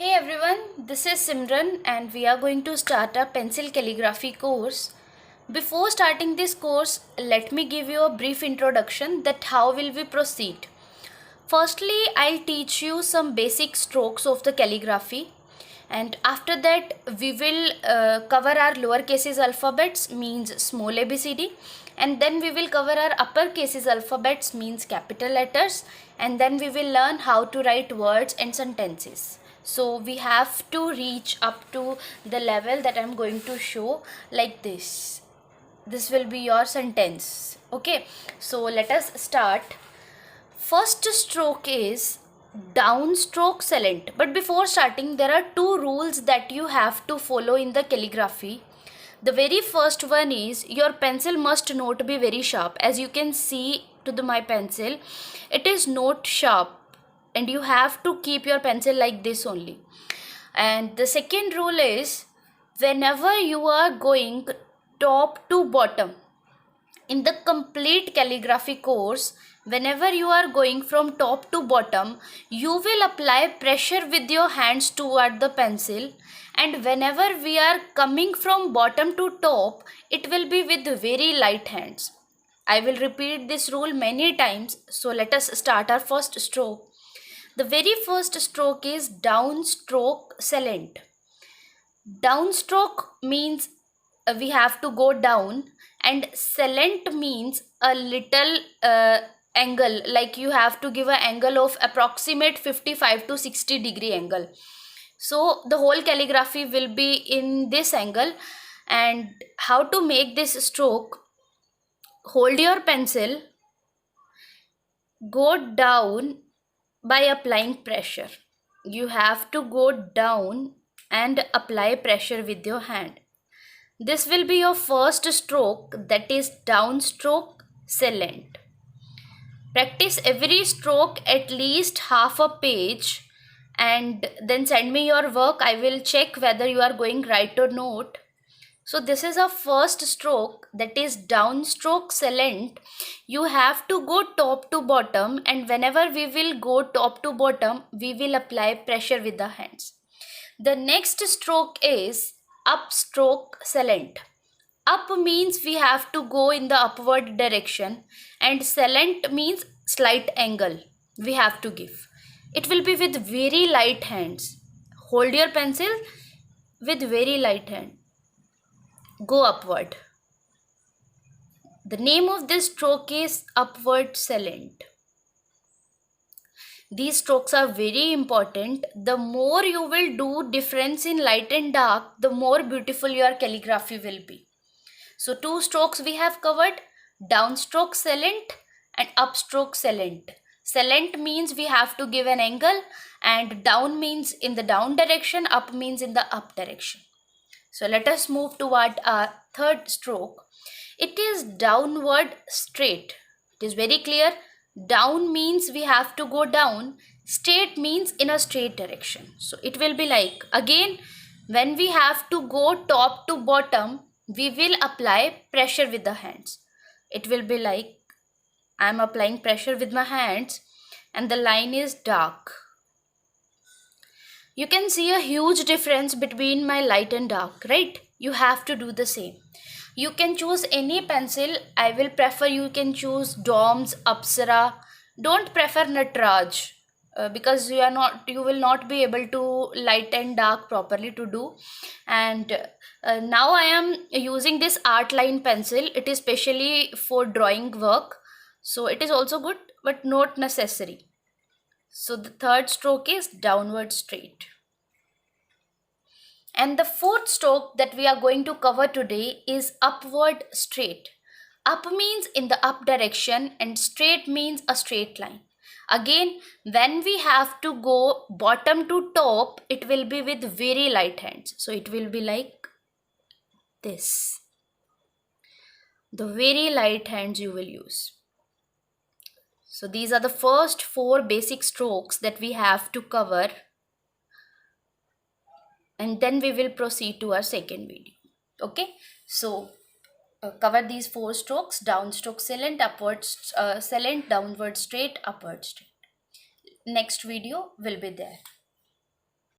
Hey everyone, this is Simran and we are going to start a pencil calligraphy course. Before starting this course, let me give you a brief introduction that how will we proceed. Firstly, I'll teach you some basic strokes of the calligraphy, and after that we will cover our lower cases alphabets means small abcd, and then we will cover our upper cases alphabets means capital letters, and then we will learn how to write words and sentences. So we have to reach up to the level that I'm going to show, like this will be your sentence. Okay, so let us start. First stroke is downstroke silent. But before starting, there are two rules that you have to follow in the calligraphy. The very first one is your pencil must not be very sharp. As you can see to my pencil, it is not sharp, and you have to keep your pencil like this only. And the second rule is whenever you are going top to bottom, in the complete calligraphy course, whenever you are going from top to bottom, you will apply pressure with your hands toward the pencil, and whenever we are coming from bottom to top, it will be with very light hands. I will repeat this rule many times, so let us start our first stroke. The very first stroke is downstroke silent. Downstroke means we have to go down, and silent means a little angle, like you have to give an angle of approximate 55 to 60 degree angle. So the whole calligraphy will be in this angle. And how to make this stroke? Hold your pencil, go down by applying pressure. You have to go down and apply pressure with your hand. This will be your first stroke, that is downstroke silent. Practice every stroke at least half a page and then send me your work. I will check whether you are going right or not. So this is a first stroke, that is downstroke silent. You have to go top to bottom, and whenever we will go top to bottom, we will apply pressure with the hands. The next stroke is upstroke silent. Up means we have to go in the upward direction, and silent means slight angle we have to give. It will be with very light hands. Hold your pencil with very light hand. Go upward. The name of this stroke is upward silent. These strokes are very important. The more you will do difference in light and dark, the more beautiful your calligraphy will be. So two strokes we have covered, downstroke silent and upstroke silent. Silent means we have to give an angle, and down means in the down direction, up means in the up direction. So let us move toward our third stroke. It is downward straight. It is very clear. Down means we have to go down. Straight means in a straight direction. So it will be like, again, when we have to go top to bottom, we will apply pressure with the hands. It will be like I am applying pressure with my hands, and the line is dark. You can see a huge difference between my light and dark, right? You have to do the same. You can choose any pencil. I will prefer you can choose DOMS, Apsara. Don't prefer Natraj because you will not be able to light and dark properly to do. And now I am using this art line pencil. It is specially for drawing work. So it is also good but not necessary. So the third stroke is downward straight. And the fourth stroke that we are going to cover today is upward straight. Up means in the up direction, and straight means a straight line. Again, when we have to go bottom to top, it will be with very light hands. So it will be like this. The very light hands you will use. So these are the first four basic strokes that we have to cover, and then we will proceed to our second video. Okay, so cover these four strokes: downstroke silent, upward silent, downward straight, upward straight. Next video will be there.